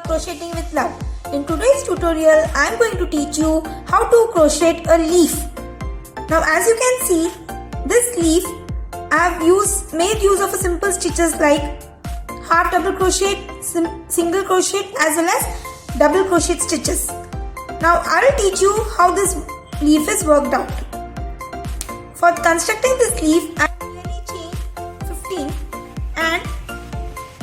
Crocheting with Love. In today's tutorial, I am going to teach you how to crochet a leaf. Now as you can see, this leaf I have made use of a simple stitches like half double crochet, single crochet as well as double crochet stitches. Now I will teach you how this leaf is worked out. For constructing this leaf, I have chain 15 and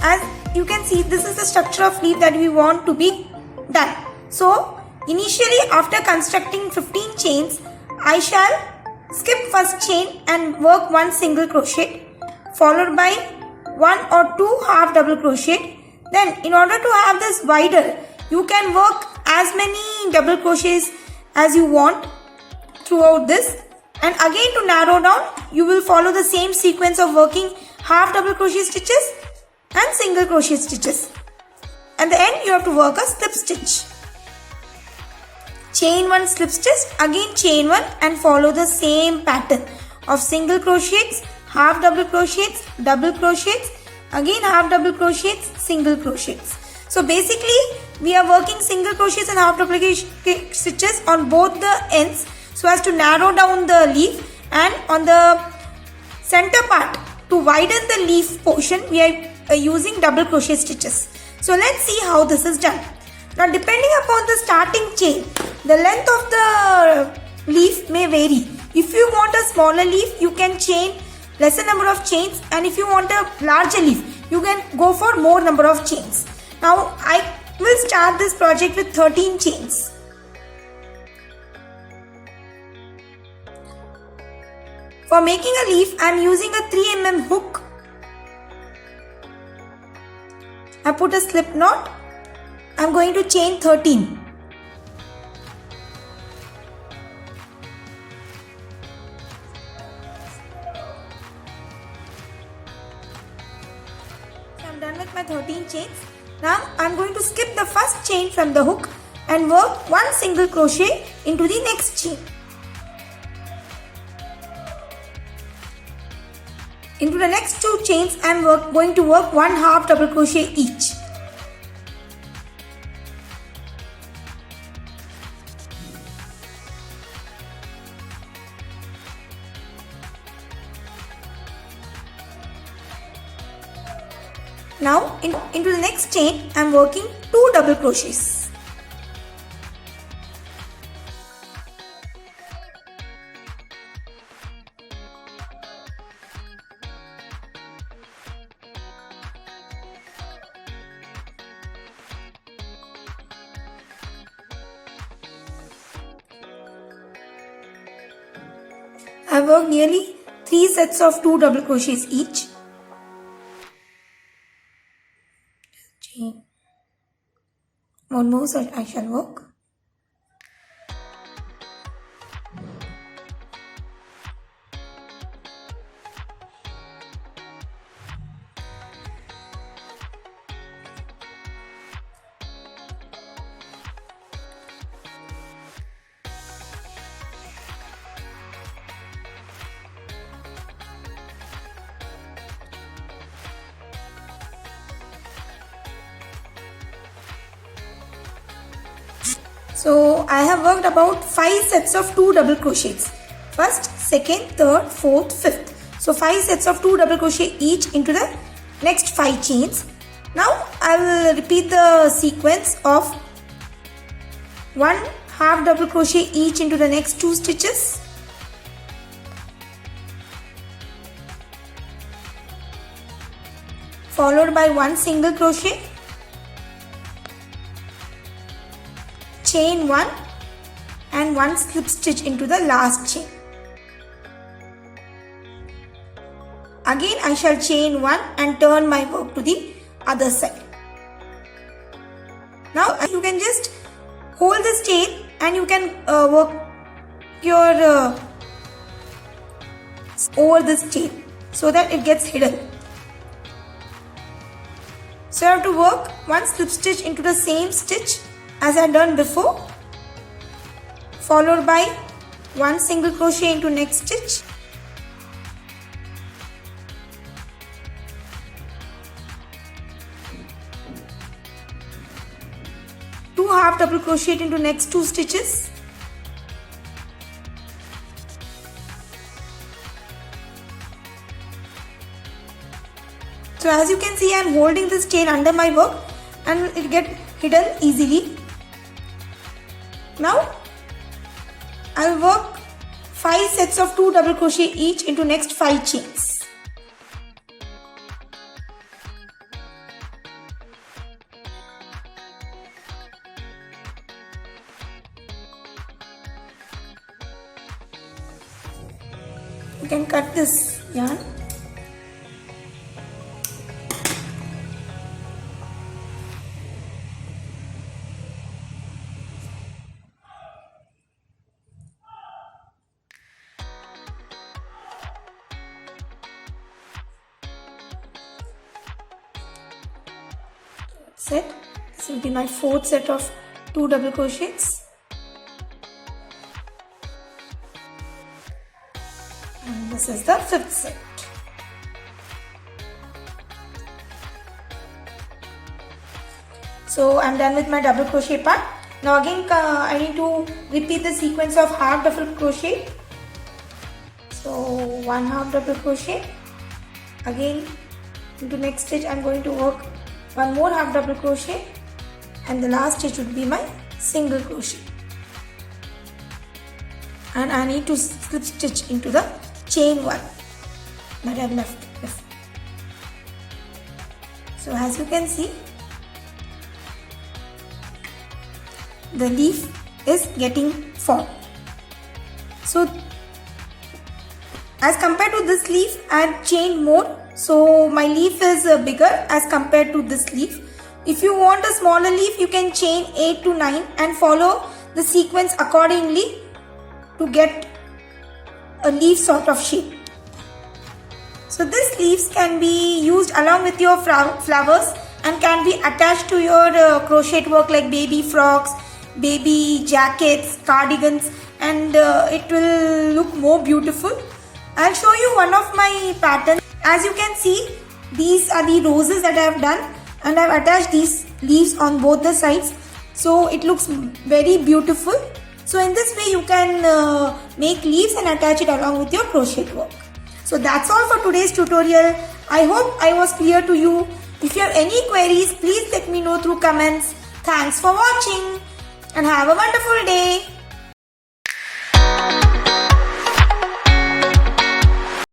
as you can see, this is the structure of leaf that we want to be done. So initially after constructing 15 chains, I shall skip first chain and work one single crochet followed by one or two half double crochet. Then in order to have this wider, you can work as many double crochets as you want throughout this. And again, to narrow down, you will follow the same sequence of working half double crochet stitches and single crochet stitches. At the end, you have to work a slip stitch. Chain 1 slip stitch, again chain 1 and follow the same pattern of single crochets, half double crochets, double crochets, again half double crochets, single crochets. So basically, we are working single crochets and half double crochet stitches on both the ends so as to narrow down the leaf, and on the center part to widen the leaf portion we are using double crochet stitches. So let's see how this is done. Now depending upon the starting chain, the length of the leaf may vary. If you want a smaller leaf, you can chain lesser number of chains, and if you want a larger leaf, you can go for more number of chains. Now I will start this project with 13 chains. For making a leaf, I am using a 3 mm hook. I put a slip knot. I am going to chain 13. So I am done with my 13 chains. Now I am going to skip the first chain from the hook and work one single crochet into the next chain. Into the next two chains, I am going to work one half double crochet each. Now into the next chain, I am working two double crochets. I have worked nearly 3 sets of 2 double crochets each. Chain. One more set I shall work. So I have worked about 5 sets of 2 double crochets. First, second, third, fourth, fifth. So 5 sets of 2 double crochet each into the next 5 chains. Now I will repeat the sequence of one half double crochet each into the next 2 stitches. Followed by one single crochet. Chain 1 and one slip stitch into the last chain. Again I shall chain 1 and turn my work to the other side. Now you can just hold this chain and you can work your over this chain so that it gets hidden. So you have to work one slip stitch into the same stitch as I had done before, followed by one single crochet into next stitch, half double crochet into next 2 stitches. So as you can see, I am holding this chain under my work and it get hidden easily. Now I will work 5 sets of 2 double crochet each into next 5 chains. You can cut this yarn. Set. This will be my 4th set of 2 double crochets. And this is the 5th set. So I'm done with my double crochet part. Now again I need to repeat the sequence of half double crochet. So 1 half double crochet. Again into next stitch I'm going to work 1 more half double crochet, and the last stitch would be my single crochet. And I need to slip stitch into the chain 1 that I have left. So as you can see, the leaf is getting formed. So as compared to this leaf, I have chained more. So my leaf is bigger as compared to this leaf. If you want a smaller leaf, you can chain 8 to 9 and follow the sequence accordingly to get a leaf sort of shape. So these leaves can be used along with your flowers and can be attached to your crochet work like baby frocks, baby jackets, cardigans, and it will look more beautiful. I'll show you one of my patterns. As you can see, these are the roses that I have done, and I have attached these leaves on both the sides. So it looks very beautiful. So in this way you can make leaves and attach it along with your crochet work. So that's all for today's tutorial. I hope I was clear to you. If you have any queries, please let me know through comments. Thanks for watching and have a wonderful day.